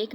1